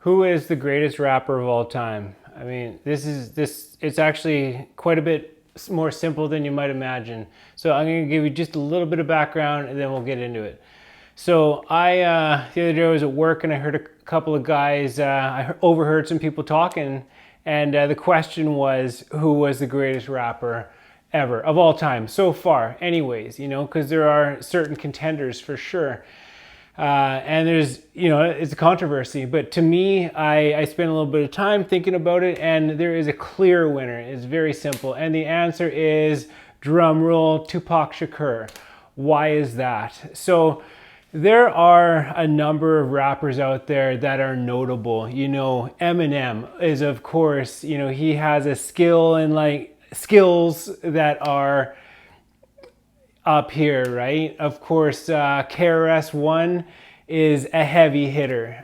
Who is the greatest rapper of all time? I mean, it's actually quite a bit more simple than you might imagine. So I'm going to give you just a little bit of background and then we'll get into it. So the other day I was at work and I heard a couple of guys, overheard some people talking, and the question was, who was the greatest rapper ever of all time so far? Anyways, because there are certain contenders for sure. And there's, it's a controversy, but to me, I spent a little bit of time thinking about it, and there is a clear winner. It's very simple. And the answer is, drum roll, Tupac Shakur. Why is that? So there are a number of rappers out there that are notable. Eminem is, of course, he has a skill and skills that are up here, right? Of course, KRS-One is a heavy hitter,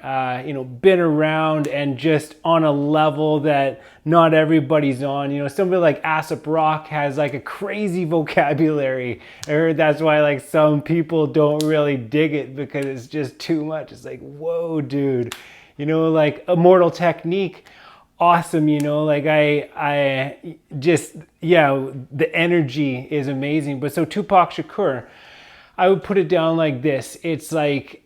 been around and just on a level that not everybody's on. Somebody like Asap Rock has like a crazy vocabulary. I heard that's why like some people don't really dig it because it's just too much. It's like, whoa, dude. Like Immortal Technique, awesome. I just, yeah, the energy is amazing. But so Tupac Shakur, I would put it down like this. It's like,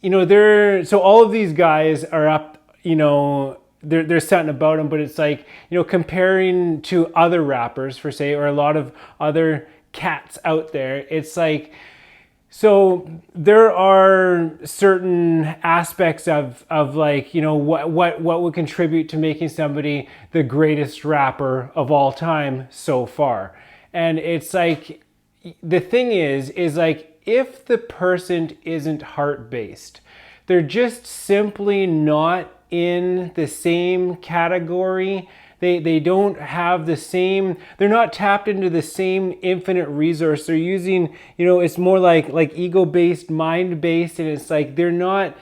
so all of these guys are up, there's something about them, but it's like, comparing to other rappers per se, or a lot of other cats out there, it's like, so there are certain aspects of like, what would contribute to making somebody the greatest rapper of all time so far. And it's like, the thing is like, if the person isn't heart-based, they're just simply not in the same category. They don't have the same, they're not tapped into the same infinite resource. They're using, it's more like ego-based, mind-based, and it's like they're not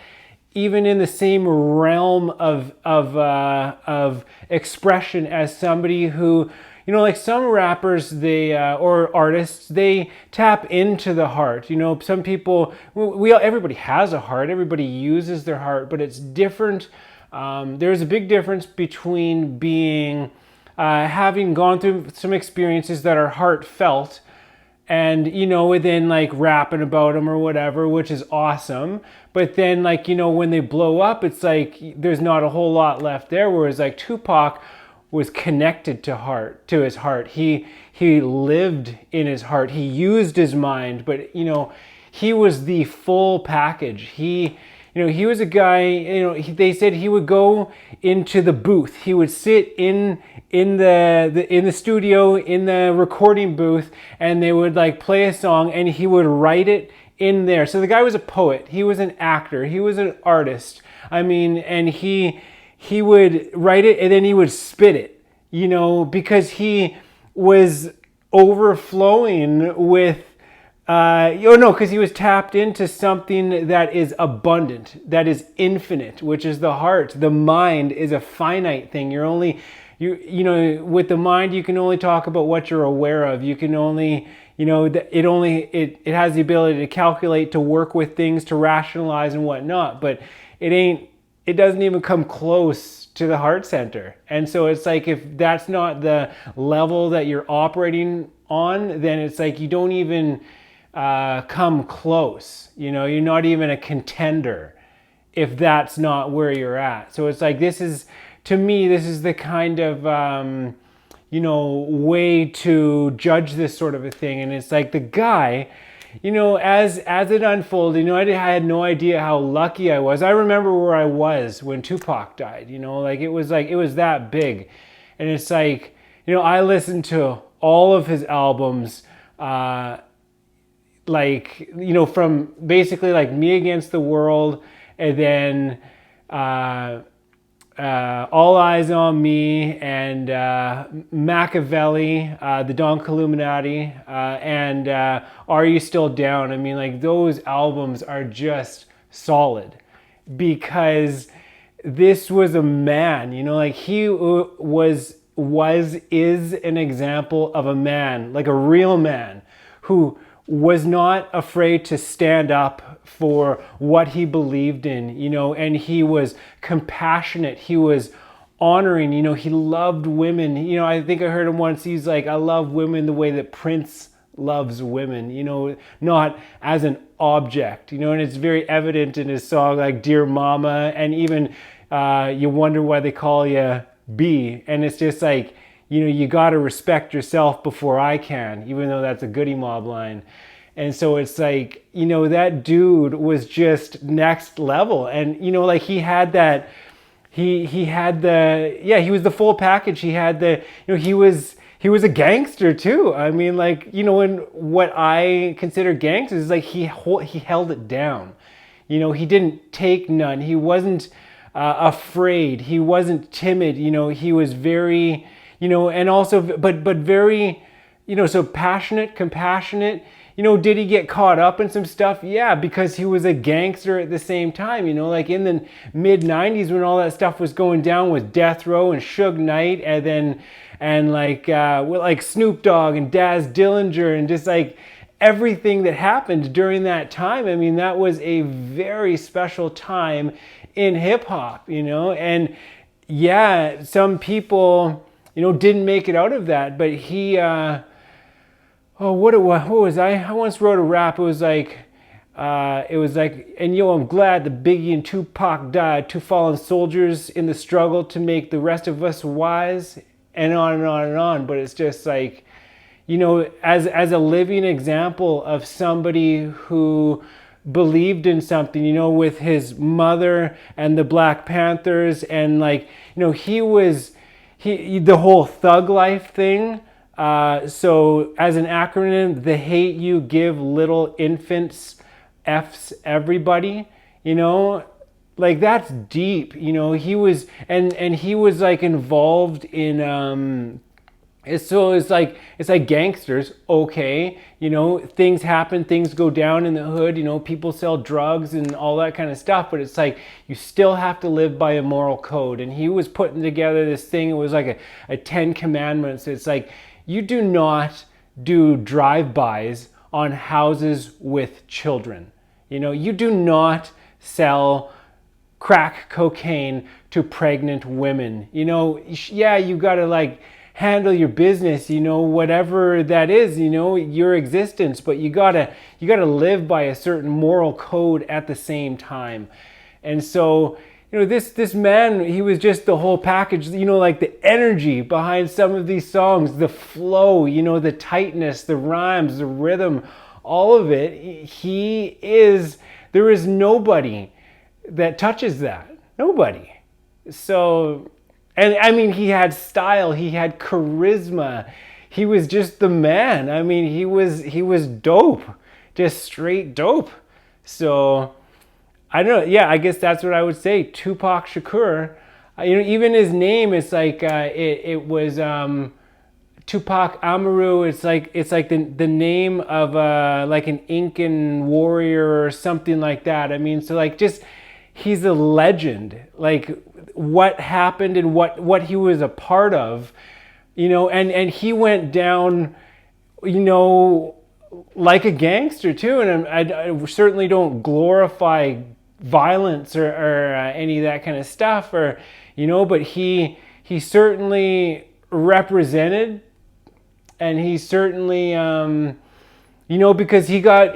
even in the same realm of expression as somebody who, like some rappers, or artists, they tap into the heart. Some people, everybody has a heart, everybody uses their heart, but it's different. There's a big difference between having gone through some experiences that are heartfelt and, then like rapping about them or whatever, which is awesome. But then like, when they blow up, it's like, there's not a whole lot left there. Whereas like Tupac was connected to his heart. He lived in his heart. He used his mind, but he was the full package. He was a guy, they said he would go into the booth. He would sit in the studio, in the recording booth, and they would like play a song and he would write it in there. So the guy was a poet. He was an actor. He was an artist. I mean, and he would write it and then he would spit it, because he was overflowing with, because he was tapped into something that is abundant, that is infinite, which is the heart. The mind is a finite thing. With the mind, you can only talk about what you're aware of. You can only, it has the ability to calculate, to work with things, to rationalize and whatnot, but it doesn't even come close to the heart center. And so it's like, if that's not the level that you're operating on, then it's like you don't even come close. You're not even a contender if that's not where you're at. So it's like, to me, this is the kind of, way to judge this sort of a thing. And it's like the guy, as it unfolded, I had no idea how lucky I was. I remember where I was when Tupac died, it was that big. And it's like, I listened to all of his albums, from basically like Me Against the World, and then All Eyes on Me, and Machiavelli, the Don Illuminati, and Are You Still Down? I mean, like, those albums are just solid because this was a man, he is an example of a man, like a real man who was not afraid to stand up for what he believed in, you know, and he was compassionate. He was honoring, you know, he loved women. You know, I think I heard him once, he's like, I love women the way that Prince loves women, you know, not as an object, you know, and it's very evident in his song like Dear Mama, and even You Wonder Why They Call You B. And it's just like, you know, you got to respect yourself before I can, even though that's a Goody Mob line. And so it's like, you know, that dude was just next level. And, you know, like he had that, he had the, yeah, he was the full package. He had the, you know, he was a gangster too. I mean, like, you know, and what I consider gangsters is like he held it down. You know, he didn't take none. He wasn't afraid. He wasn't timid. You know, he was very, you know, and also, but very, you know, so passionate, compassionate. You know, did he get caught up in some stuff? Yeah, because he was a gangster at the same time, you know, like in the mid 90s when all that stuff was going down with Death Row and Suge Knight, and then, and like Snoop Dogg and Daz Dillinger, and just like everything that happened during that time. I mean, that was a very special time in hip hop, you know, and yeah, some people, you know, didn't make it out of that, but he, what was I once wrote a rap. It was like, and yo, I'm glad the Biggie and Tupac died, two fallen soldiers in the struggle to make the rest of us wise, and on and on and on. But it's just like, you know, as a living example of somebody who believed in something, you know, with his mother and the Black Panthers, and like, you know, the whole thug life thing. So as an acronym, the hate you give little infants F's everybody, you know, like that's deep, you know. He was, and he was like involved in, it's like gangsters, okay, you know, things happen, things go down in the hood, you know, people sell drugs and all that kind of stuff, but it's like you still have to live by a moral code. And he was putting together this thing, it was like a 10 commandments. It's like, you do not do drive-bys on houses with children. You know, you do not sell crack cocaine to pregnant women. You know, yeah, you got to like handle your business, you know, whatever that is, you know, your existence, but you got to live by a certain moral code at the same time. And so, you know, this man, he was just the whole package, you know, like the energy behind some of these songs, the flow, you know, the tightness, the rhymes, the rhythm, all of it. There is nobody that touches that. Nobody. So, and I mean, he had style, he had charisma. He was just the man. I mean, he was dope, just straight dope. So, I don't know. Yeah, I guess that's what I would say. Tupac Shakur. You know, even his name, it's like it was Tupac Amaru. It's like the name of like an Incan warrior or something like that. I mean, so like just he's a legend. Like what happened and what he was a part of, you know, and he went down, you know, like a gangster too. And I certainly don't glorify violence or any of that kind of stuff, or you know, but he certainly represented, and he certainly you know, because he got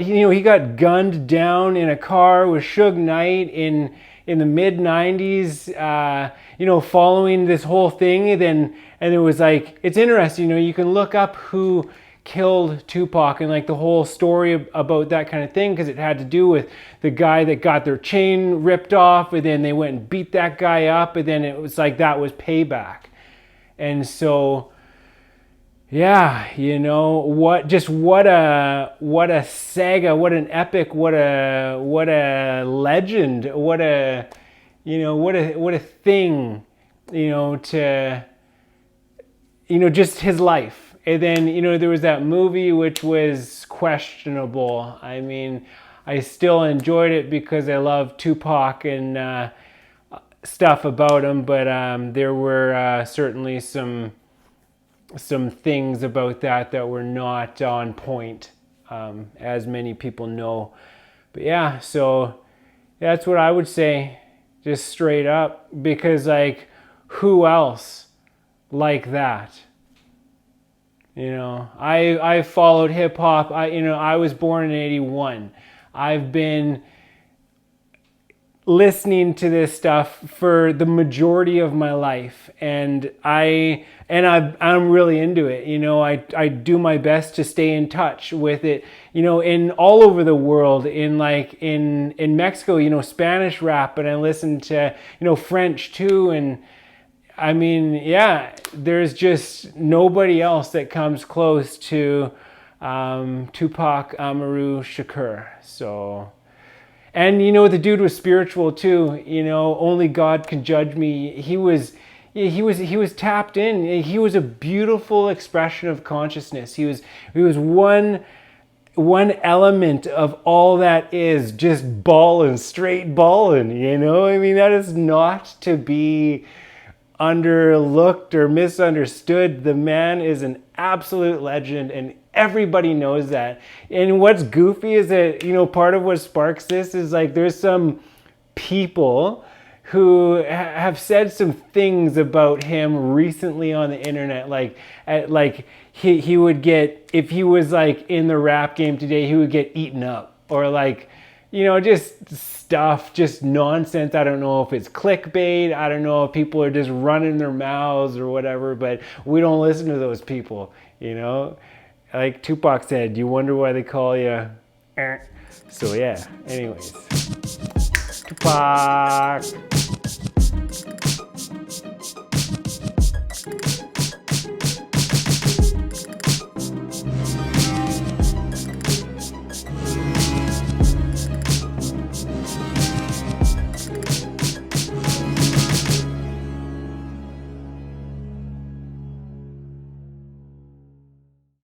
gunned down in a car with Suge Knight in the mid 90s, you know, following this whole thing. And it was like, it's interesting, you know, you can look up who killed Tupac and like the whole story about that kind of thing, because it had to do with the guy that got their chain ripped off, and then they went and beat that guy up, and then it was like that was payback. And so yeah, you know, what a saga, what an epic, what a legend, what a thing, you know, to, you know, just his life. And then, you know, there was that movie which was questionable. I mean, I still enjoyed it because I love Tupac and stuff about him, but there were certainly some things about that were not on point, as many people know. But yeah, so that's what I would say, just straight up, because like, who else like that? You know, I followed hip hop. I was born in 81. I've been listening to this stuff for the majority of my life, and I'm really into it. You know, I do my best to stay in touch with it. You know, in all over the world, in Mexico, you know, Spanish rap, and I listen to, you know, French too, and I mean, yeah, there's just nobody else that comes close to Tupac Amaru Shakur. So, and you know, the dude was spiritual too. You know, only God can judge me. He was tapped in. He was a beautiful expression of consciousness. He was one element of all that is just ballin', straight ballin'. You know, I mean, that is not to be underlooked or misunderstood. The man is an absolute legend, and everybody knows that. And what's goofy is that, you know, part of what sparks this is like there's some people who have said some things about him recently on the internet, like he would get, if he was like in the rap game today, he would get eaten up, or like, you know, just stuff, just nonsense. I don't know if it's clickbait. I don't know if people are just running their mouths or whatever, but we don't listen to those people, you know? Like Tupac said, you wonder why they call you. So yeah, anyways. Tupac.